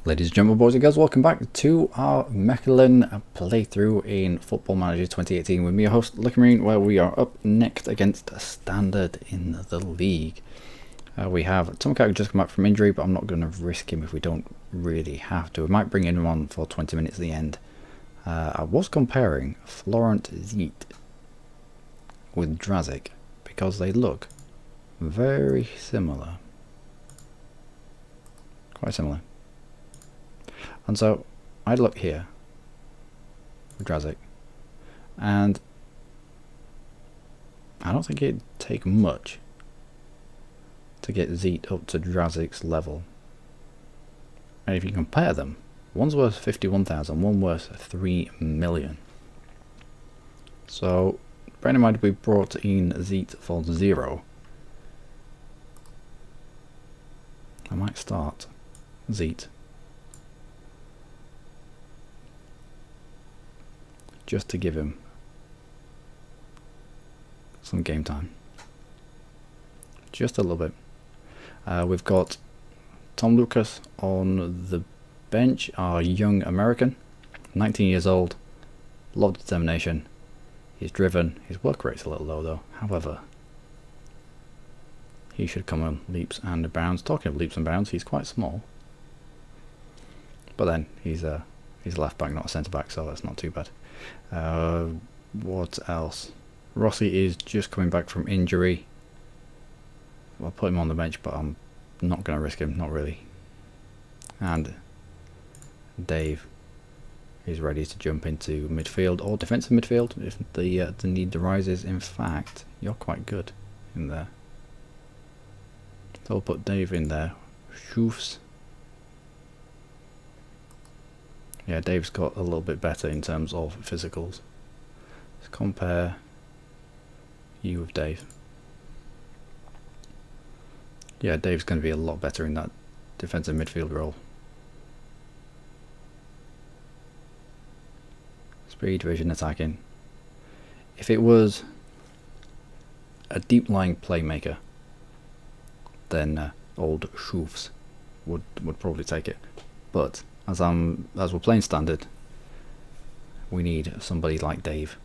Ladies and gentlemen, boys and girls, welcome back to our Mechelen playthrough in Football Manager 2018 with me, your host, Luckymarine, where we are up next against Standard in the league. We have Tomkak just come back from injury, but I'm not going to risk him if we don't really have to. We might bring him on for 20 minutes at the end. I was comparing Florent Zeet with Drazic because they look very similar. Quite similar. And so I'd look here for Drazic, and I don't think it'd take much to get Zeet up to Drazic's level. And if you compare them, one's worth 51,000, one worth 3 million. So bear in mind we brought in Zeet for 0. I might start Zeet just to give him some game time. Just a little bit. We've got Tom Lucas on the bench, our young American, 19 years old, lot of determination. He's driven. His work rate's a little low though. However, he should come on leaps and bounds. Talking of leaps and bounds, he's quite small. But then he's a left back, not a centre back, so that's not too bad. What else? Rossi is just coming back from injury. I'll put him on the bench, but I'm not going to risk him, not really. And Dave is ready to jump into midfield or defensive midfield if the need arises. In fact, you're quite good in there. So I'll put Dave in there. Schoofs. Yeah, Dave's got a little bit better in terms of physicals. Let's compare you with Dave. Yeah, Dave's going to be a lot better in that defensive midfield role. Speed, vision, attacking. If it was a deep lying playmaker, then old Schoofs would probably take it. But as we're playing standard, we need somebody like Dave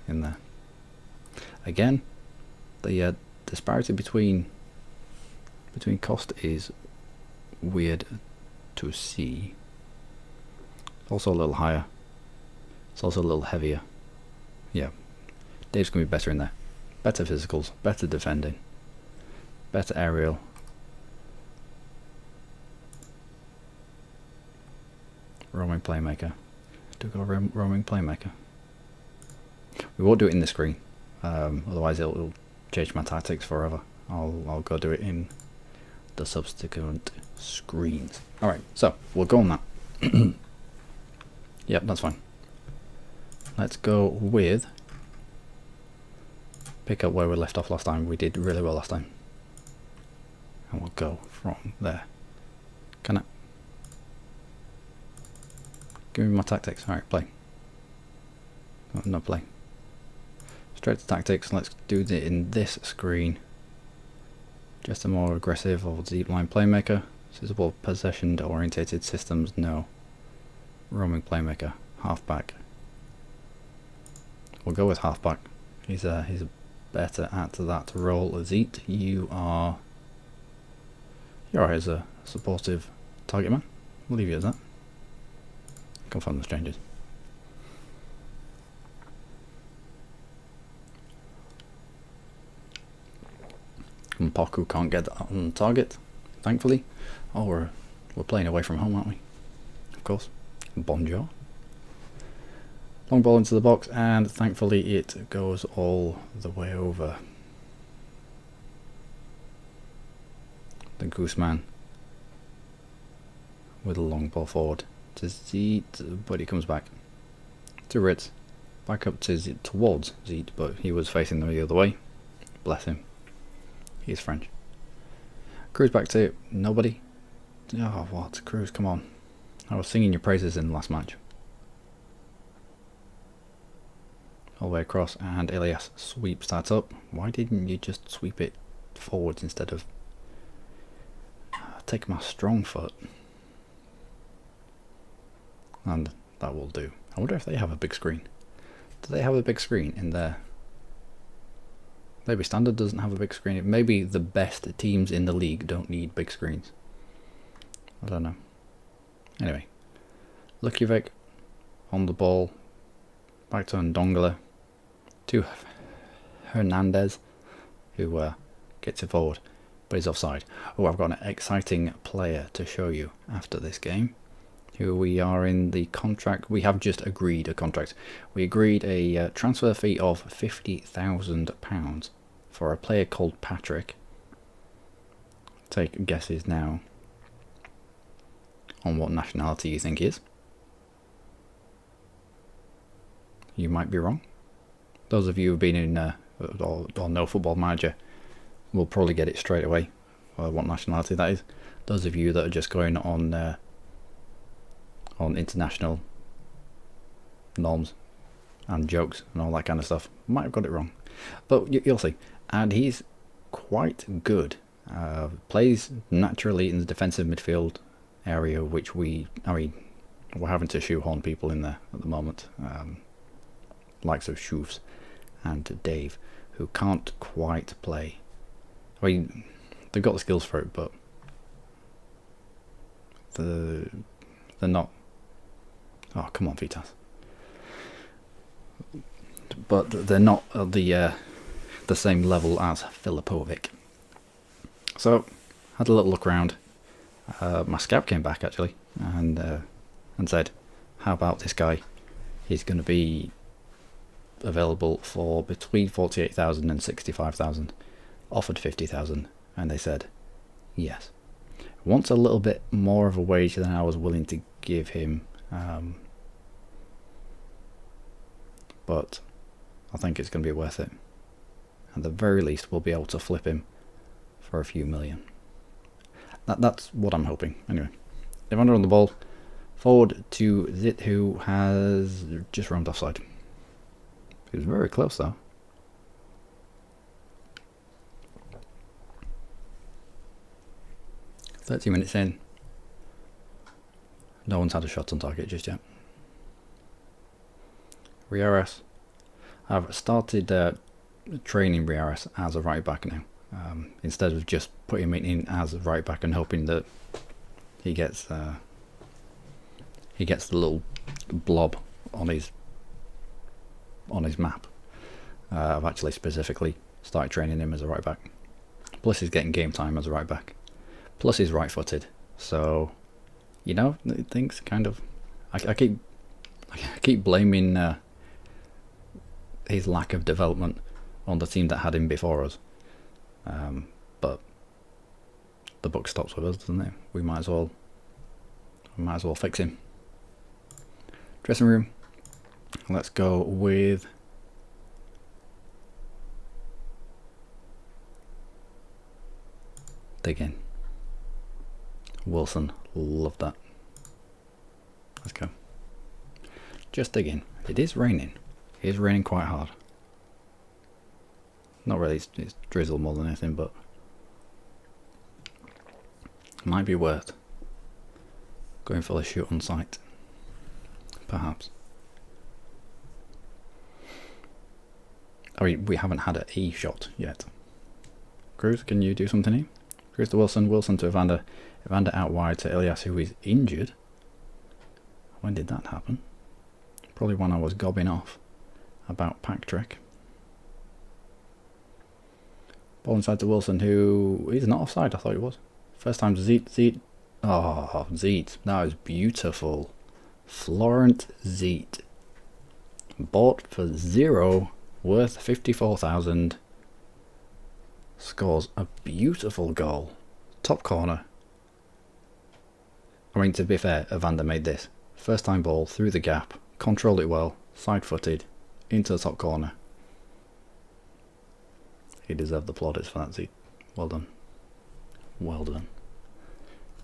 in there. Again, the disparity between cost is weird to see. It's also a little higher. It's also a little heavier. Yeah, Dave's gonna be better in there. Better physicals, better defending, better aerial. Roaming playmaker. Do go roaming playmaker. We won't do it in the screen, otherwise it'll change my tactics forever. I'll go do it in the subsequent screens. Alright, so we'll go on that. Yep, that's fine. Let's go with pick up where we left off last time. We did really well last time. And we'll go from there. Can I? Give me my tactics. Alright, play. No play. Straight to tactics. Let's do it in this screen. Just a more aggressive or deep line playmaker. Suitable possession orientated systems, no. Roaming playmaker. Halfback. We'll go with halfback. He's better at that role. Zeet, you're as a supportive target man. We'll leave you as that. Confirm the strangers. Poku can't get that on target, thankfully. Oh, we're playing away from home, aren't we? Of course. Bonjour. Long ball into the box, and thankfully it goes all the way over. The Gooseman with a long ball forward to Zeet, but he comes back to Ritz, back up to Zeet, towards Zeet, but he was facing the other way. Bless him. He's French. Cruz back to nobody. Oh, what? Cruz, come on. I was singing your praises in the last match. All the way across, and Elias sweeps that up. Why didn't you just sweep it forwards instead of take my strong foot? and that will do. I wonder if they have a big screen. Do they have a big screen in there? Maybe Standard doesn't have a big screen. Maybe the best teams in the league don't need big screens. I don't know. Anyway, Luckymarine on the ball. Back to Ndongala. To Hernandez, who gets it forward, but he's offside. Oh, I've got an exciting player to show you after this game. Who we are in the contract. We have just agreed a contract. We agreed a transfer fee of £50,000 for a player called Patrick. Take guesses now on what nationality you think he is. You might be wrong. Those of you who've been in or know Football Manager will probably get it straight away. What nationality that is. Those of you that are just going on international norms and jokes and all that kind of stuff might have got it wrong, but you'll see. And he's quite good. Plays naturally in the defensive midfield area, which we're having to shoehorn people in there at the moment, likes of Shoofs and Dave, who can't quite play. I mean, they've got the skills for it, but they're not. Oh, come on, Vitas. But they're not at the same level as Filipovic. So, had a little look around. My scout came back actually and said, "How about this guy? He's going to be available for between 48,000 and 65,000. Offered 50,000, and they said yes. Wants a little bit more of a wage than I was willing to give him." But I think it's going to be worth it. At the very least, we'll be able to flip him for a few million. That's what I'm hoping. Anyway, Evander on the ball. Forward to Zit, who has just roamed offside. He was very close though. "30 minutes in. No one's had a shot on target just yet." Riaras. I've started training Riaras as a right back now, instead of just putting him in as a right back and hoping that he gets the little blob on his map. I've actually specifically started training him as a right back. Plus he's getting game time as a right back. Plus he's right footed, so you know, things kind of. I keep blaming his lack of development on the team that had him before us, but the buck stops with us, doesn't it? We might as well fix him. Dressing room. Let's go with dig in. Wilson, love that. Let's go. Just dig in. It is raining. It is raining quite hard. Not really, it's drizzle more than anything, but might be worth going for the shoot on site. Perhaps. I mean, we haven't had an E shot yet. Cruz, can you do something here? Cruz to Wilson, Wilson to Evander, Evander out wide to Elias, who is injured. When did that happen? Probably when I was gobbing off about Patrick. Ball inside to Wilson, who is not offside. I thought he was. First time to Zeet. Oh, Zeet. That was beautiful. Florent Zeet. Bought for 0, worth 54,000. Scores a beautiful goal. Top corner. I mean, to be fair, Evander made this. First time ball through the gap. Controlled it well. Side footed. Into the top corner. He deserved the plaudits for that, Zeet. Well done. Well done.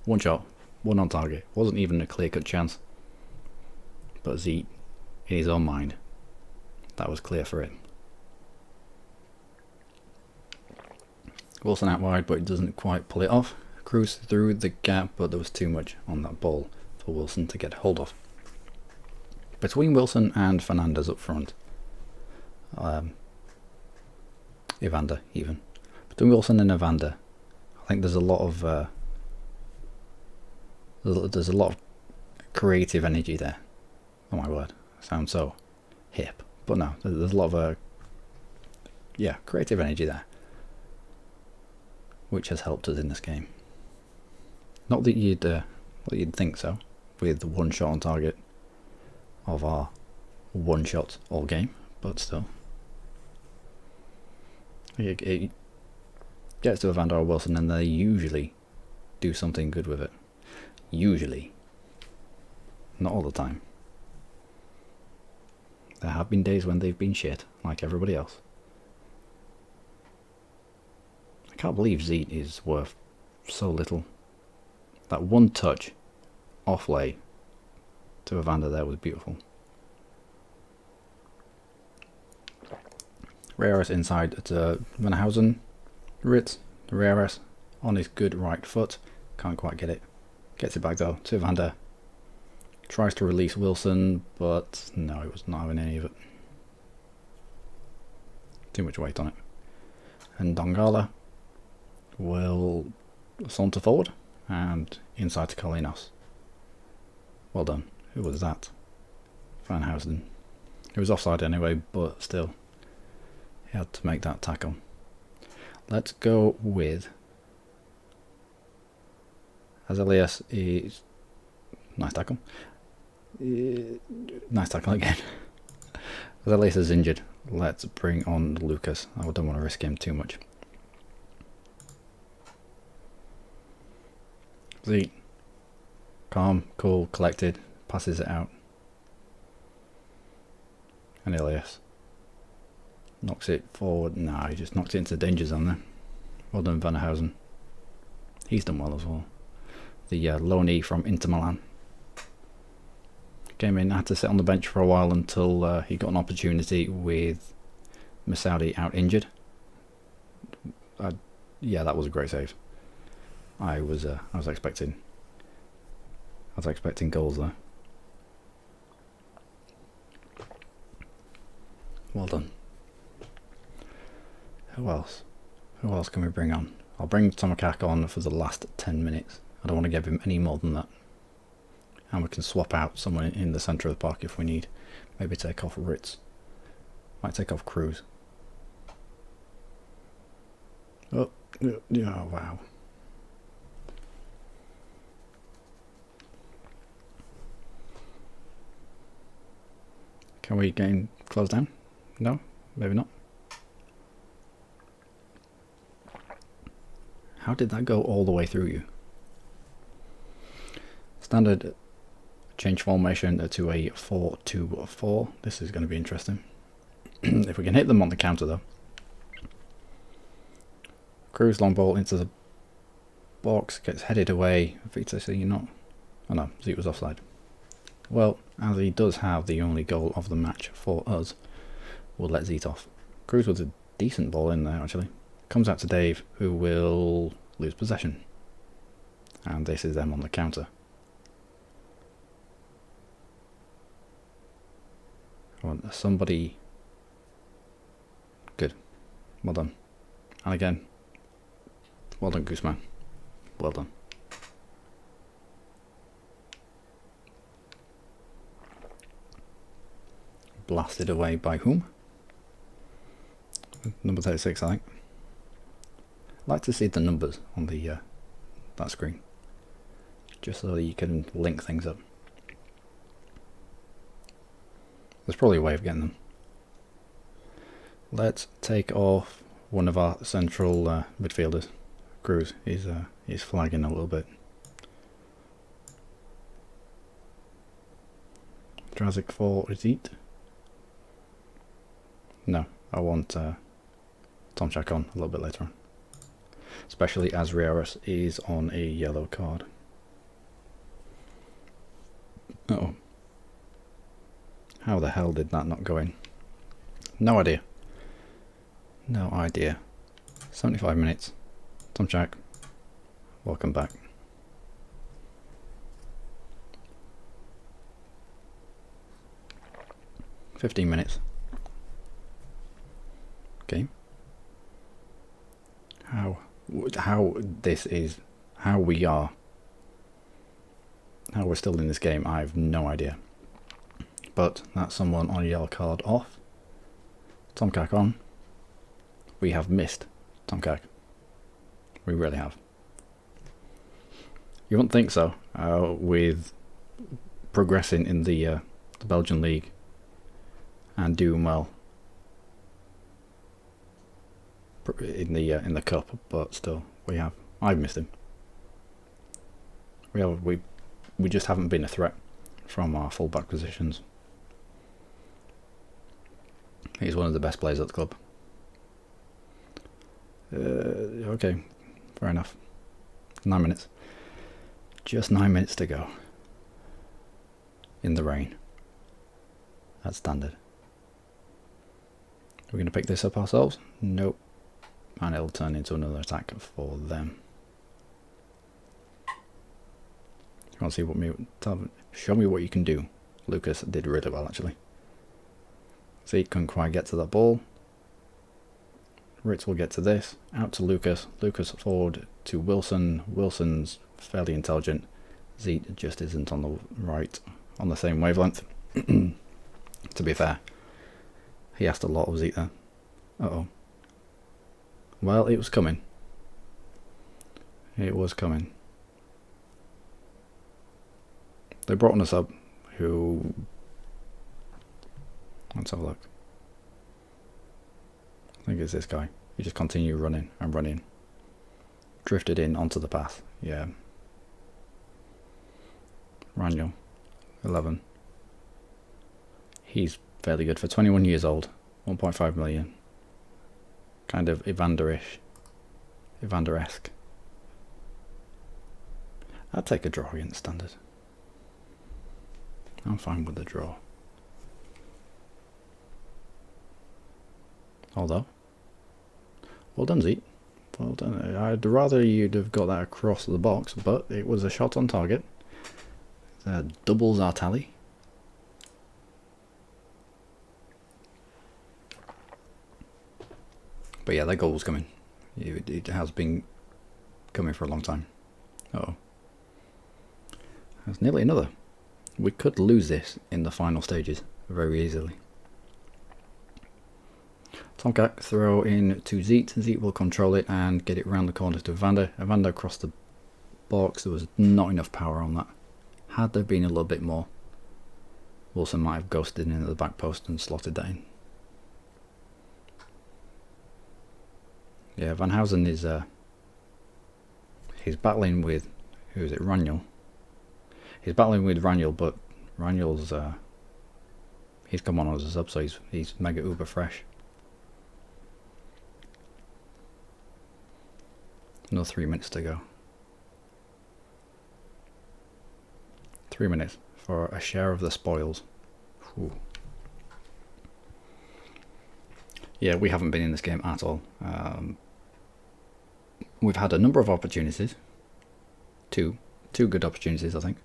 One shot. One on target. Wasn't even a clear cut chance. But Zeet, in his own mind, that was clear for him. Wilson out wide, but he doesn't quite pull it off. Cruz through the gap, but there was too much on that ball for Wilson to get hold of. between Wilson and Fernandez up front. Evander even. Between Wilson and Evander, I think there's a lot of creative energy there. Oh my word, sounds so hip. But no, there's a lot of creative energy there, which has helped us in this game. Not that you'd think so, with one shot on target of our one shot all game, but still. It gets to Evander or Wilson and they usually do something good with it. Usually. Not all the time. There have been days when they've been shit, like everybody else. I can't believe Zeet is worth so little. That one touch off lay to Evander there was beautiful. Rearis inside to Vanhausen. Ritz, Rearis on his good right foot. Can't quite get it. Gets it back though to Evander. Tries to release Wilson, but no, he was not having any of it. Too much weight on it. And Dongala will saunter forward and inside to Kalinos. Well done. Who was that? Vanhausen. He was offside anyway, but still. He had to make that tackle. Let's go with Azelius. Is nice tackle. Nice tackle again. Azelius is injured. Let's bring on Lucas. I don't want to risk him too much. Z. Calm, cool, collected. Passes it out. And Elias knocks it forward. Nah, he just knocks it into the danger zone there. Well done, Vanhausen. He's done well as well. The loanee from Inter Milan. Came in, had to sit on the bench for a while until he got an opportunity with Masaudi out injured. Yeah, that was a great save. I was expecting goals there. Well done. Who else? Who else can we bring on? I'll bring Tomakak on for the last 10 minutes. I don't want to give him any more than that. And we can swap out someone in the centre of the park if we need. Maybe take off Ritz. Might take off Cruz. Oh, wow. Can we game close down? No? Maybe not. How did that go all the way through you? Standard change formation to a 4-2-4. This is going to be interesting. If we can hit them on the counter though. Cruz long ball into the box, gets headed away. Vita, so you're not. Oh no, Zeet was offside. Well, as he does have the only goal of the match for us, we'll let Zeet off. Cruz was a decent ball in there actually. Comes out to Dave, who will lose possession. And this is them on the counter. I want somebody good. Well done. And again, well done, Gooseman. Well done. Blasted away by whom? Number 36, I think. I'd like to see the numbers on the that screen, just so that you can link things up. There's probably a way of getting them. Let's take off one of our central midfielders. Cruz. He's flagging a little bit. Drazic for Zeet. No, I want Tomchak on a little bit later on. Especially as Rieras is on a yellow card. Uh-oh. How the hell did that not go in? No idea. No idea. 75 minutes. Tomchak, welcome back. 15 minutes. Okay. How this is, how we are, how we're still in this game, I have no idea. But that's someone on a yellow card off. Tomcat on. We have missed Tomcat. We really have. You wouldn't think so, with progressing in the Belgian league and doing well in the cup, but still, I've missed him. We just haven't been a threat from our full-back positions. He's one of the best players at the club. Okay, fair enough. 9 minutes. Just 9 minutes to go. In the rain. That's standard. We're going to pick this up ourselves? Nope. And it'll turn into another attack for them. You want to see what show me what you can do. Lucas did really well, actually. See, couldn't quite get to that ball. Ritz will get to this. Out to Lucas. Lucas forward to Wilson. Wilson's fairly intelligent. Zeet just isn't on the right, on the same wavelength. To be fair, he asked a lot of Zeet there. Uh-oh. Well, it was coming. It was coming. They brought on a sub who... Let's have a look. I think it's this guy. He just continued running and running. Drifted in onto the path. Yeah. Raniel, 11. He's fairly good for 21 years old. 1.5 million. Kind of Evander-ish. Evander-esque. I'd take a draw against Standard. I'm fine with the draw. Although, well done, Zeet. Well done. I'd rather you'd have got that across the box, but it was a shot on target. That doubles our tally. But yeah, that goal was coming. It has been coming for a long time. Uh-oh. That's nearly another. We could lose this in the final stages very easily. Tomcat throw in to Zeet. Zeet will control it and get it round the corner to Evander. Evander across the box. There was not enough power on that. Had there been a little bit more, Wilson might have ghosted in at the back post and slotted that in. Yeah, Van Housen is he's battling with, who is it, Raniel. He's battling with Raniel, but Raniel's he's come on as a sub, so he's mega uber fresh. Another 3 minutes to go. 3 minutes for a share of the spoils. Whew. Yeah, we haven't been in this game at all. We've had a number of opportunities. Two good opportunities, I think.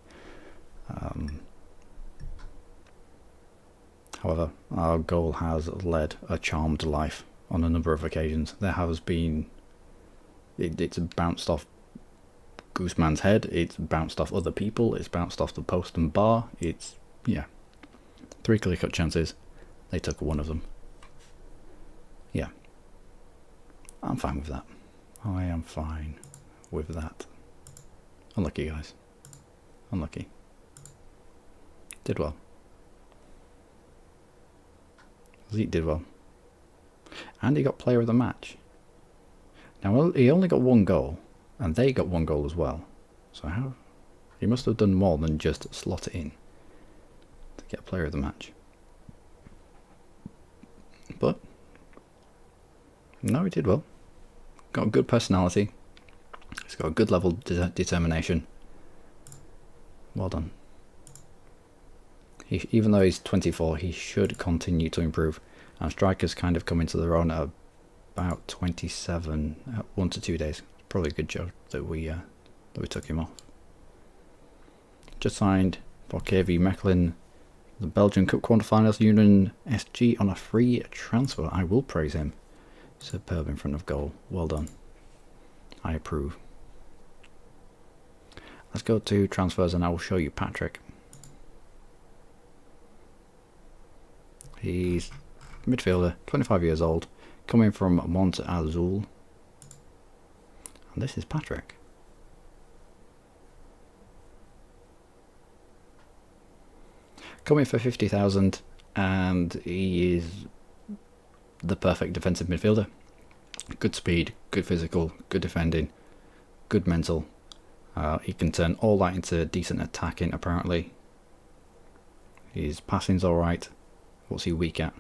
However, our goal has led a charmed life on a number of occasions. There has been... It's bounced off Gooseman's head, it's bounced off other people, it's bounced off the post and bar. It's, yeah. 3 clear-cut chances. They took one of them. Yeah. I'm fine with that. I am fine with that. Unlucky, guys. Unlucky. Did well. Zeet did well. And he got player of the match. Now, he only got 1 goal, and they got 1 goal as well. So how? He must have done more than just slot it in to get player of the match. But, no, he did well. Got a good personality. He's got a good level of determination. Well done. Even though he's 24, he should continue to improve. Our strikers kind of come into their own at about 27, 1 to 2 days. Probably a good job that we took him off. Just signed for KV Mechelen, The Belgian Cup quarterfinals, Union SG on a free transfer. I will praise him. Superb in front of goal. Well done. I approve. Let's go to transfers and I will show you Patrick. He's midfielder, 25 years old, coming from Mont Azul. And this is Patrick. Coming for 50,000, and he is the perfect defensive midfielder. Good speed, good physical, good defending, good mental. He can turn all that into decent attacking, apparently. His passing's alright. What's he weak at?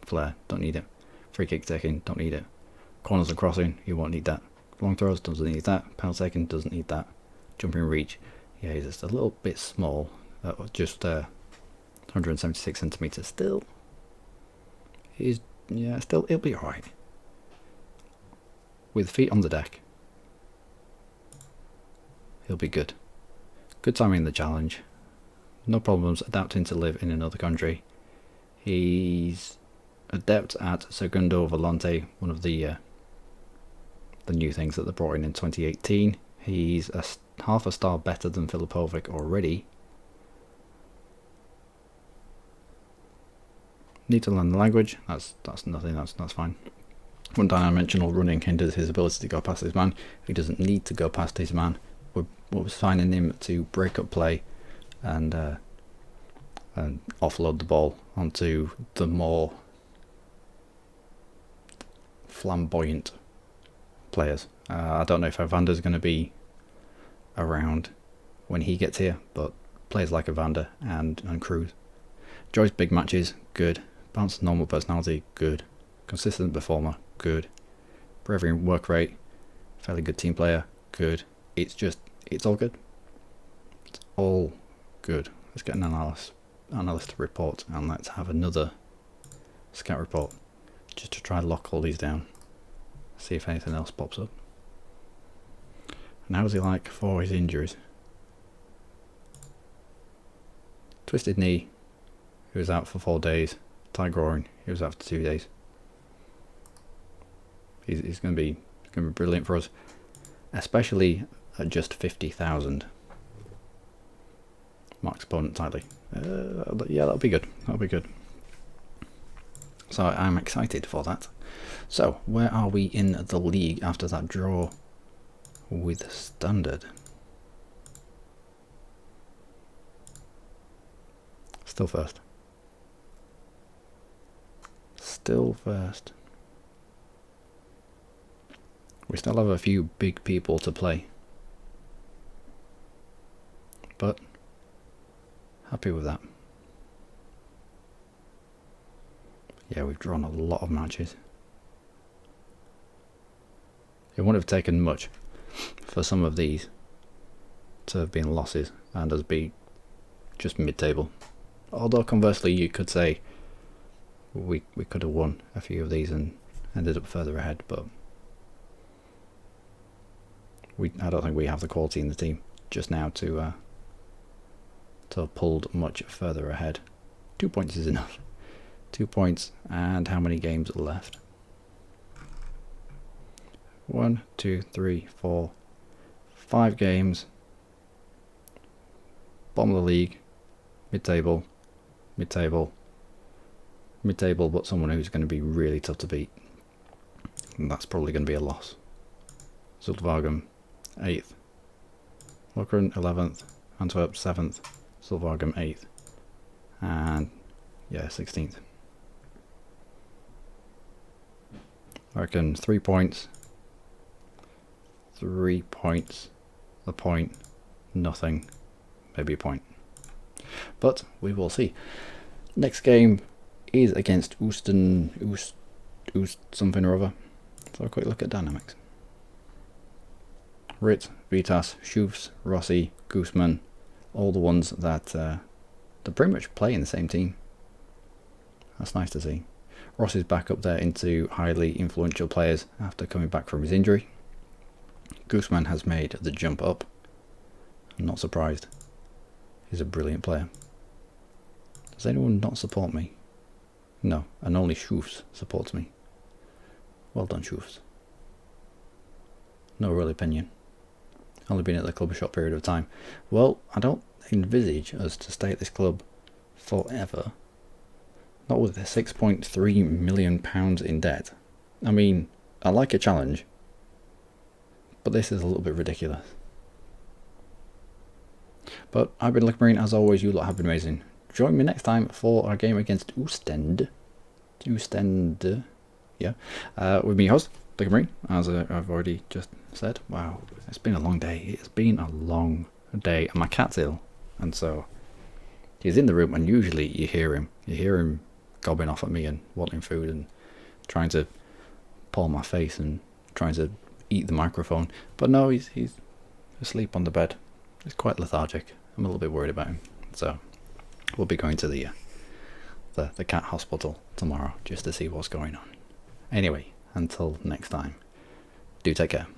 Flair, don't need it. Free kick taking, don't need it. Corners and crossing, you won't need that. Long throws, doesn't need that. Penalty taking, doesn't need that. Jumping reach, yeah, he's just a little bit small. Just 176 centimeters still. Still, it'll be alright. With feet on the deck, he'll be good. Good timing in the challenge. No problems adapting to live in another country. He's adept at Segundo Volante, one of the new things that they brought in 2018. He's half a star better than Filipovic already. Need to learn the language. That's nothing. That's fine. One dimensional running hinders his ability to go past his man. He doesn't need to go past his man. We're signing him to break up play and offload the ball onto the more flamboyant players. I don't know if Evander's going to be around when he gets here, but players like Evander and Cruz. Enjoys big matches, good. Bounce normal personality, good. Consistent performer, good. Bravery and work rate, fairly good team player, good. It's all good. It's all good. Let's get an analyst report and let's have another scout report just to try and lock all these down. See if anything else pops up. And how's he like for his injuries? Twisted knee, he was out for 4 days. Tight groin, he was out for 2 days. He's going to be brilliant for us, especially at just 50,000. Marks opponent tightly. Yeah, that'll be good. That'll be good. So I'm excited for that. So where are we in the league after that draw with Standard? Still first. Still first. We still have a few big people to play. But happy with that. Yeah, we've drawn a lot of matches. It wouldn't have taken much for some of these to have been losses and us be just mid-table. Although conversely you could say we could have won a few of these and ended up further ahead, but I don't think we have the quality in the team just now to have pulled much further ahead. 2 points is enough. 2 points, and how many games are left? 1, 2, 3, 4, 5 games. Bottom of the league, mid-table, mid-table, mid-table, but someone who's going to be really tough to beat. And that's probably going to be a loss. Zultwagen, 8th. Lokeren, 11th. Antwerp, 7th. Zultwagen, 8th. And, yeah, 16th. I reckon 3 points. 3 points. A point. Nothing. Maybe a point. But we will see. Next game is against Oost something or other. So a quick look at dynamics. Rit, Vitas, Schufs, Rossi, Guzman, all the ones that pretty much play in the same team. That's nice to see. Rossi's back up there into highly influential players after coming back from his injury. Guzman has made the jump up. I'm not surprised. He's a brilliant player. Does anyone not support me? No, and only Shoofs supports me. Well done, Shoofs. No real opinion. Only been at the club a short period of time. Well, I don't envisage us to stay at this club forever. Not with the £6.3 million in debt. I mean, I like a challenge, but this is a little bit ridiculous. But I've been Luckymarine, as always. You lot have been amazing. Join me next time for our game against Oostende. Yeah. With me, host, Luckymarine, as I've already just said. Wow, it's been a long day. It's been a long day, and my cat's ill, and so he's in the room, and usually you hear him. You hear him gobbing off at me and wanting food and trying to paw my face and trying to eat the microphone. But no, he's asleep on the bed. He's quite lethargic. I'm a little bit worried about him. So we'll be going to the cat hospital tomorrow just to see what's going on. Anyway, until next time, do take care.